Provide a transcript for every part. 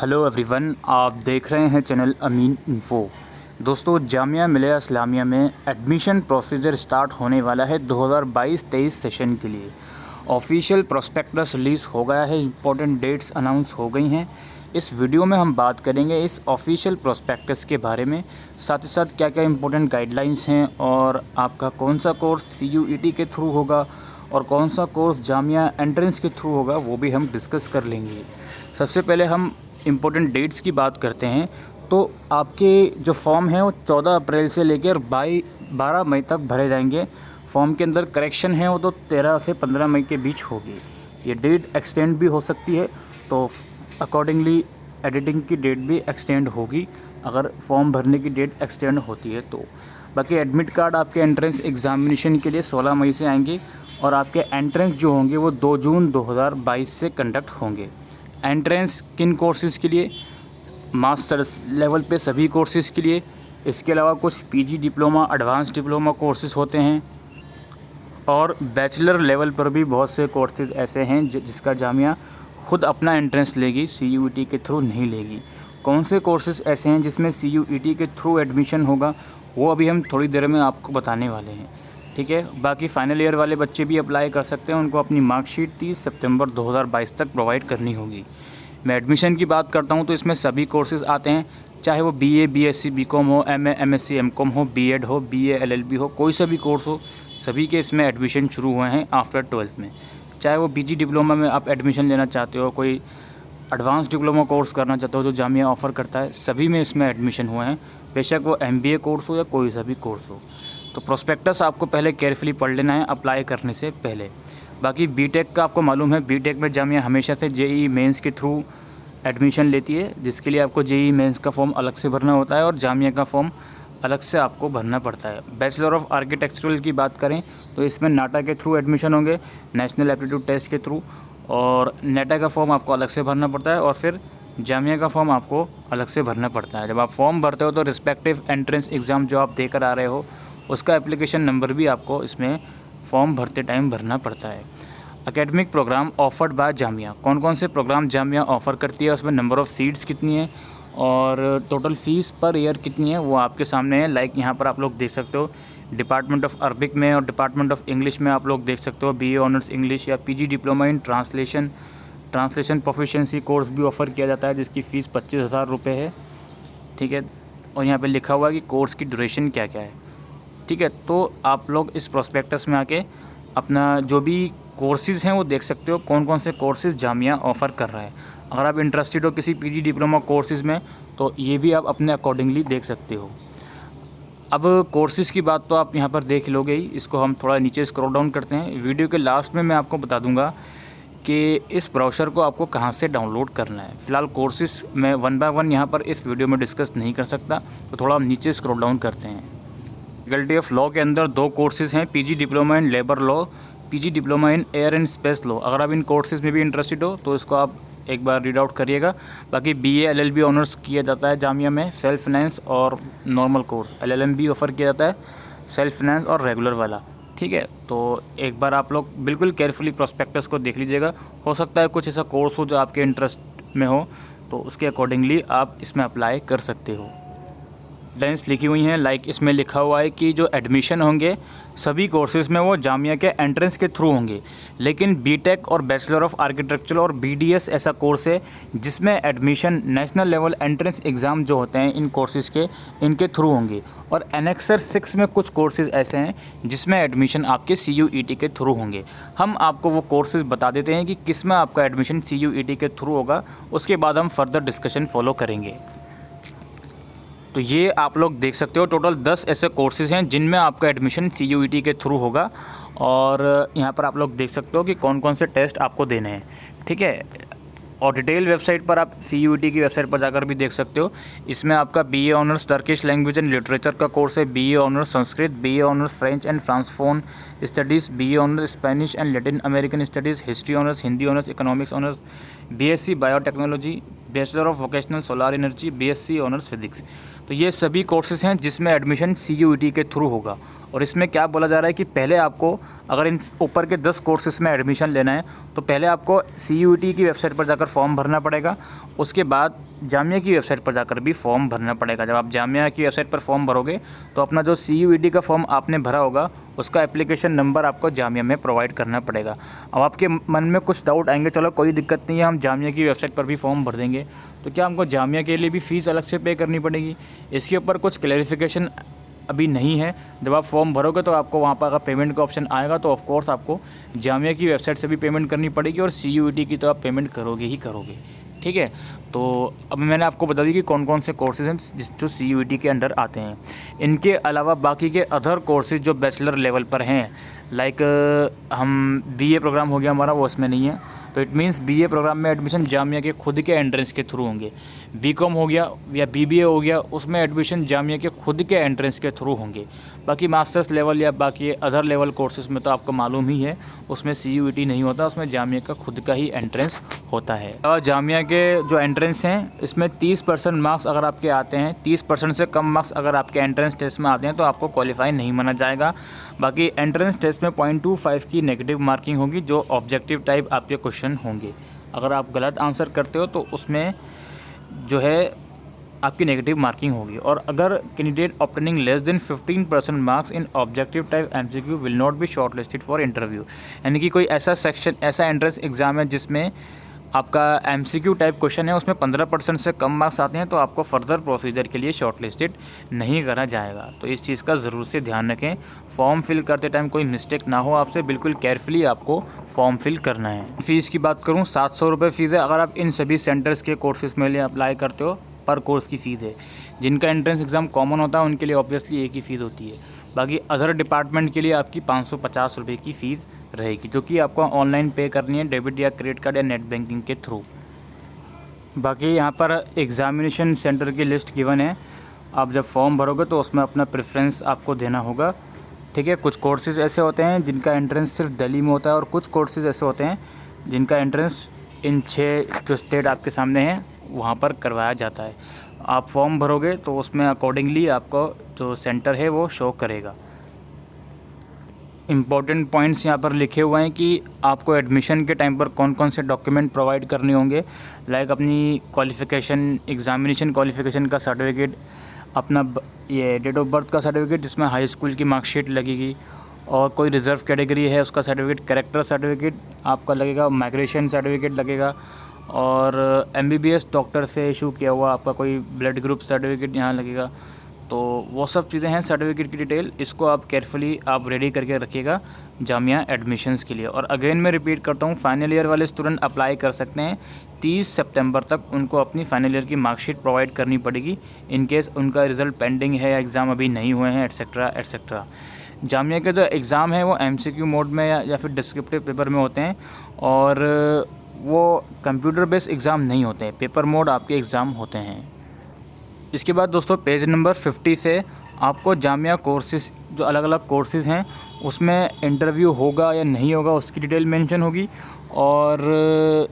Hello everyone, आप देख रहे हैं चैनल अमीन इन्फो। दोस्तों, जामिया मिलिया इस्लामिया में एडमिशन प्रोसीजर स्टार्ट होने वाला है 2022-23 सेशन के लिए। ऑफिशियल प्रोस्पेक्टस रिलीज़ हो गया है, इंपॉर्टेंट डेट्स अनाउंस हो गई हैं। इस वीडियो में हम बात करेंगे इस ऑफिशियल प्रोस्पेक्टस के बारे में, साथ ही साथ क्या क्या इंपॉर्टेंट गाइडलाइंस हैं और आपका कौन सा कोर्स CUET के थ्रू होगा और कौन सा कोर्स जामिया एंट्रेंस के थ्रू होगा, वो भी हम डिस्कस कर लेंगे। सबसे पहले हम इम्पोर्टेंट डेट्स की बात करते हैं। तो आपके जो फॉर्म है वो 14 अप्रैल से लेकर 12 मई तक भरे जाएंगे। फॉर्म के अंदर करेक्शन है वो तो 13 से 15 मई के बीच होगी। ये डेट एक्सटेंड भी हो सकती है, तो अकॉर्डिंगली एडिटिंग की डेट भी एक्सटेंड होगी अगर फॉर्म भरने की डेट एक्सटेंड होती है तो। बाकी एडमिट कार्ड आपके एंट्रेंस एग्ज़ामिनेशन के लिए 16 मई से आएंगे और आपके एंट्रेंस जो होंगे वो 2 जून 2022 से कंडक्ट होंगे। एंट्रेंस किन कोर्सेज़ के लिए? मास्टर्स लेवल पे सभी कोर्सेज़ के लिए। इसके अलावा कुछ PG diploma, advance diploma courses होते हैं और बैचलर लेवल पर भी बहुत से कोर्सेज़ ऐसे हैं जिसका जामिया खुद अपना एंट्रेंस लेगी, CUET के थ्रू नहीं लेगी। कौन से कोर्सेज़ ऐसे हैं जिसमें CUET के थ्रू एडमिशन होगा, वो अभी हम थोड़ी देर में आपको बताने वाले हैं, ठीक है। बाकी फाइनल ईयर वाले बच्चे भी अप्लाई कर सकते हैं, उनको अपनी मार्कशीट 30 सितंबर 2022 तक प्रोवाइड करनी होगी। मैं एडमिशन की बात करता हूं तो इसमें सभी कोर्सेज़ आते हैं, चाहे वो BA BSc BCom हो, MA MSc MCom हो, B.Ed हो, BA LLB हो, कोई सा भी कोर्स हो, सभी के इसमें एडमिशन शुरू हुए हैं आफ्टर 12th में। चाहे वो PG डिप्लोमा में आप एडमिशन लेना चाहते हो, कोई एडवांस डिप्लोमा कोर्स करना चाहते हो जो जामिया ऑफ़र करता है, सभी में इसमें एडमिशन हुए हैं, बेशक वो MBA कोर्स हो या कोई सा भी कोर्स हो। तो प्रोस्पेक्टस आपको पहले केयरफुली पढ़ लेना है अप्लाई करने से पहले। बाकी BTech का आपको मालूम है, BTech में जामिया हमेशा से JEE मेंस के थ्रू एडमिशन लेती है, जिसके लिए आपको JEE मेंस का फॉर्म अलग से भरना होता है और जामिया का फॉर्म अलग से आपको भरना पड़ता है। बैचलर ऑफ आर्किटेक्चरल की बात करें तो इसमें नाटा के थ्रू एडमिशन होंगे, नेशनल एप्टीट्यूड टेस्ट के थ्रू, और नेटा का फॉर्म आपको अलग से भरना पड़ता है और फिर जामिया का फॉर्म आपको अलग से भरना पड़ता है। जब आप फॉर्म भरते हो तो रिस्पेक्टिव एंट्रेंस एग्ज़ाम जो आप देकर आ रहे हो उसका एप्लीकेशन नंबर भी आपको इसमें फॉर्म भरते टाइम भरना पड़ता है। Academic program offered by Jamia, कौन कौन से प्रोग्राम जामिया ऑफ़र करती है, उसमें नंबर ऑफ़ सीट्स कितनी है और टोटल फ़ीस पर ईयर कितनी है, वो आपके सामने है। लाइक यहाँ पर आप लोग देख सकते हो, डिपार्टमेंट ऑफ अरबिक में और डिपार्टमेंट ऑफ इंग्लिश में आप लोग देख सकते हो BA ऑनर्स इंग्लिश या PG diploma in translation proficiency course भी ऑफ़र किया जाता है, जिसकी फ़ीस 25,000 रुपये है, ठीक है। और यहाँ पे लिखा हुआ है कि कोर्स की ड्यूरेशन क्या क्या है, ठीक है। तो आप लोग इस प्रोस्पेक्टस में आके अपना जो भी कोर्सेज़ हैं वो देख सकते हो, कौन कौन से कोर्सेज़ जामिया ऑफ़र कर रहा है। अगर आप इंटरेस्टेड हो किसी PG डिप्लोमा कोर्सेज़ में तो ये भी आप अपने अकॉर्डिंगली देख सकते हो। अब कोर्सेज़ की बात तो आप यहाँ पर देख लोगे ही, इसको हम थोड़ा नीचे स्क्रॉल डाउन करते हैं। वीडियो के लास्ट में मैं आपको बता दूंगा कि इस ब्राउज़र को आपको कहाँ से डाउनलोड करना है। फ़िलहाल कोर्सेज़ मैं 1 बाय 1 यहाँ पर इस वीडियो में डिस्कस नहीं कर सकता, तो थोड़ा हम नीचे स्क्रॉल डाउन करते हैं। फैकल्टी ऑफ लॉ के अंदर 2 कोर्सेज़ हैं, PG diploma in labour law, PG diploma in air and space law. अगर आप इन कोर्सेज़ में भी इंटरेस्टेड हो तो इसको आप एक बार रीड आउट करिएगा। बाकी BA LLB ऑनर्स किया जाता है जामिया में, सेल्फ फाइनेंस और नॉर्मल कोर्स। LLM भी ऑफ़र किया जाता है, सेल्फ फाइनेंस और रेगुलर वाला, ठीक है। तो एक बार आप लोग बिल्कुल केयरफुली प्रोस्पेक्टस को देख लीजिएगा, हो सकता है कुछ ऐसा कोर्स हो जो आपके इंटरेस्ट में हो, तो उसके अकॉर्डिंगली आप इसमें अप्लाई कर सकते हो। गाइडलाइंस लिखी हुई हैं, लाइक इसमें लिखा हुआ है कि जो एडमिशन होंगे सभी कोर्सेज़ में वो जामिया के एंट्रेंस के थ्रू होंगे, लेकिन BTech और बैचलर ऑफ आर्किटेक्चर और BDS ऐसा कोर्स है जिसमें admission national level entrance exam जो होते हैं इन कोर्सेज़ के, इनके थ्रू होंगे। और एनेक्सर 6 में कुछ कोर्सेज़ ऐसे हैं जिसमें एडमिशन आपके CUET के थ्रू होंगे। हम आपको वो कोर्सेज़ बता देते हैं कि किस में आपका एडमिशन CUET के थ्रू होगा, उसके बाद हम फर्दर डिस्कशन फॉलो करेंगे। तो ये आप लोग देख सकते हो, टोटल 10 ऐसे कोर्सेज़ हैं जिनमें आपका एडमिशन CUET के थ्रू होगा। और यहाँ पर आप लोग देख सकते हो कि कौन कौन से टेस्ट आपको देने हैं, ठीक है। और डिटेल वेबसाइट पर आप CUET की वेबसाइट पर जाकर भी देख सकते हो। इसमें आपका BA honours Turkish language and literature का कोर्स है, BA honours Sanskrit, BA honours French and francophone studies, BA honours Spanish and Latin American studies, history honours, Hindi honours, economics honours, BSc biotechnology, bachelor of vocational solar energy, BSc honours physics. तो ये सभी courses हैं जिसमें admission CUET के through होगा। और इसमें क्या बोला जा रहा है कि पहले आपको, अगर इन ऊपर के 10 कोर्सेज़ में एडमिशन लेना है तो पहले आपको CUET की वेबसाइट पर जाकर फॉर्म भरना पड़ेगा उसके बाद जामिया की वेबसाइट पर जाकर भी फॉर्म भरना पड़ेगा। जब आप जामिया की वेबसाइट पर फॉर्म भरोगे तो अपना जो CUET का फॉर्म आपने भरा होगा उसका एप्लीकेशन नंबर आपको जामिया में प्रोवाइड करना पड़ेगा। अब आपके मन में कुछ डाउट आएंगे, चलो कोई दिक्कत नहीं है, हम जामिया की वेबसाइट पर भी फॉर्म भर देंगे, तो क्या हमको जामिया के लिए भी फ़ीस अलग से पे करनी पड़ेगी? इसके ऊपर कुछ क्लैरिफिकेशन अभी नहीं है। जब आप फॉर्म भरोगे तो आपको वहाँ पर अगर पेमेंट का ऑप्शन आएगा तो ऑफ कोर्स आपको जामिया की वेबसाइट से भी पेमेंट करनी पड़ेगी और CUET की तो आप पेमेंट करोगे ही करोगे, ठीक है। तो अब मैंने आपको बता दी कि कौन कौन से कोर्सेज़ हैं जो CUET के अंडर आते हैं। इनके अलावा बाकी के अदर कोर्सेज़ जो बैचलर लेवल पर हैं, लाइक हम BA प्रोग्राम हो गया हमारा, वो उसमें नहीं है, तो इट मीन्स BA प्रोग्राम में एडमिशन जामिया के खुद के एंट्रेंस के थ्रू होंगे। BCom हो गया या BBA हो गया, उसमें एडमिशन जामिया के खुद के एंट्रेंस के थ्रू होंगे। बाकी मास्टर्स लेवल या बाकी अदर लेवल कोर्सेज़ में तो आपको मालूम ही है, उसमें CUET नहीं होता, उसमें जामिया का खुद का ही एंट्रेंस होता है। और जामिया के जो एंट्रेंस हैं इसमें 30% मार्क्स अगर आपके आते हैं, 30% से कम मार्क्स अगर आपके एंट्रेंस टेस्ट में आते हैं तो आपको क्वालिफाई नहीं माना जाएगा। बाकी एंट्रेंस टेस्ट में 0.25 की नेगेटिव मार्किंग होगी, जो ऑब्जेक्टिव टाइप आपके क्वेश्चन होंगे। अगर आप गलत आंसर करते हो तो उसमें जो है आपकी नेगेटिव मार्किंग होगी। और अगर candidate obtaining less than 15% marks in objective type MCQ will not be short listed for interview. यानी कि कोई ऐसा सेक्शन, ऐसा एंट्रेंस एग्ज़ाम है जिसमें आपका MCQ टाइप क्वेश्चन है, उसमें 15% से कम मार्क्स आते हैं तो आपको फर्दर प्रोसीजर के लिए शॉर्ट लिस्टेड नहीं करा जाएगा। तो इस चीज़ का ज़रूर से ध्यान रखें। फॉर्म फिल करते टाइम कोई मिस्टेक ना हो आपसे, बिल्कुल केयरफुली आपको फॉर्म फिल करना है। फ़ीस की बात करूँ, 700 रुपये फ़ीस है अगर आप इन सभी सेंटर्स के कोर्सेज़ में लिए अप्लाई करते हो, पर कोर्स की फ़ीस है। जिनका एंट्रेंस एग्ज़ाम कॉमन होता है उनके लिए ऑब्वियसली एक ही फ़ीस होती है। बाकी अदर डिपार्टमेंट के लिए आपकी 550 रुपये की फ़ीस रहेगी, जो कि आपको ऑनलाइन पे करनी है डेबिट या क्रेडिट कार्ड या नेट बैंकिंग के थ्रू। बाकी यहाँ पर एग्ज़ामिनेशन सेंटर की लिस्ट गिवन है। आप जब फॉर्म भरोगे तो उसमें अपना प्रेफरेंस आपको देना होगा, ठीक है। कुछ कोर्सेज़ ऐसे होते हैं जिनका एंट्रेंस सिर्फ दिल्ली में होता है और कुछ कोर्सेज़ ऐसे होते हैं जिनका एंट्रेंस इन 6 जो स्टेट आपके सामने हैं वहाँ पर करवाया जाता है। आप फॉर्म भरोगे तो उसमें अकॉर्डिंगली आपको जो सेंटर है वो शो करेगा। इम्पॉर्टेंट पॉइंट्स यहाँ पर लिखे हुए हैं कि आपको एडमिशन के टाइम पर कौन कौन से डॉक्यूमेंट प्रोवाइड करने होंगे, लाइक अपनी क्वालिफ़िकेशन, एग्ज़ामिनेशन क्वालिफ़िकेशन का सर्टिफिकेट, अपना ये डेट ऑफ बर्थ का सर्टिफिकेट जिसमें हाई स्कूल की मार्कशीट लगेगी, और कोई रिज़र्व कैटेगरी है उसका सर्टिफिकेट, कैरेक्टर सर्टिफिकेट आपका लगेगा, माइग्रेशन सर्टिफिकेट लगेगा, और MBBS डॉक्टर से इशू किया हुआ आपका कोई ब्लड ग्रुप सर्टिफिकेट यहाँ लगेगा। तो वो सब चीज़ें हैं सर्टिफिकेट की डिटेल, इसको आप केयरफुली आप रेडी करके रखिएगा जामिया एडमिशन्स के लिए। और अगेन मैं रिपीट करता हूँ, फाइनल ईयर वाले स्टूडेंट अप्लाई कर सकते हैं। 30 सितंबर तक उनको अपनी फाइनल ईयर की मार्कशीट प्रोवाइड करनी पड़ेगी, इन केस उनका रिज़ल्ट पेंडिंग है या एग्ज़ाम अभी नहीं हुए हैं, एट्सेट्रा एट्सेट्रा। जामिया के जो एग्ज़ाम है वो MCQ मोड में या फिर डिस्क्रिप्टिव पेपर में होते हैं, और वो कंप्यूटर बेस्ड एग्ज़ाम नहीं होते हैं, पेपर मोड आपके एग्ज़ाम होते हैं। इसके बाद दोस्तों पेज नंबर 50 से आपको जामिया कोर्सेज़ जो अलग अलग कोर्सेज़ हैं उसमें इंटरव्यू होगा या नहीं होगा उसकी डिटेल मेंशन होगी, और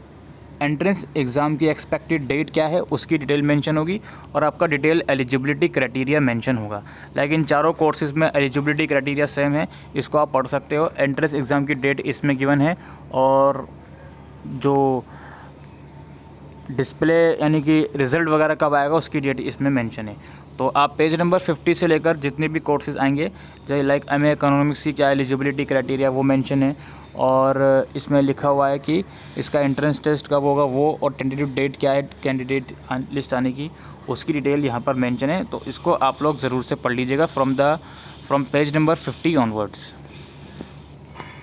एंट्रेंस एग्ज़ाम की एक्सपेक्टेड डेट क्या है उसकी डिटेल मेंशन होगी, और आपका डिटेल एलिजिबिलिटी क्राइटेरिया मेंशन होगा। लाइक इन चारों कोर्सेज़ में एलिजिबिलिटी क्राइटेरिया सेम है, इसको आप पढ़ सकते हो। एंट्रेंस एग्ज़ाम की डेट इसमें गिवन है, और जो डिस्प्ले यानी कि रिज़ल्ट वगैरह कब आएगा उसकी डेट इसमें मेंशन है। तो आप पेज नंबर 50 से लेकर जितने भी कोर्सेज़ आएंगे, जैसे लाइक MA इकोनॉमिक्स की क्या एलिजिबिलिटी क्राइटेरिया वो मेंशन है, और इसमें लिखा हुआ है कि इसका एंट्रेंस टेस्ट कब होगा वो, और टेंटेटिव डेट क्या है कैंडिडेट लिस्ट आने की, उसकी डिटेल यहाँ पर मेंशन है। तो इसको आप लोग ज़रूर से पढ़ लीजिएगा फ्रॉम पेज नंबर 50 ऑनवर्ड्स।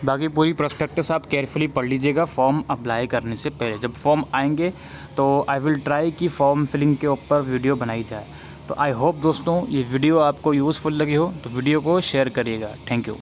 बाकी पूरी प्रोस्पेक्टस आप केयरफुली पढ़ लीजिएगा फॉर्म अप्लाई करने से पहले। जब फॉर्म आएंगे तो आई विल ट्राई कि फॉर्म फिलिंग के ऊपर वीडियो बनाई जाए। तो आई होप दोस्तों ये वीडियो आपको यूज़फुल लगी हो, तो वीडियो को शेयर करिएगा। Thank you.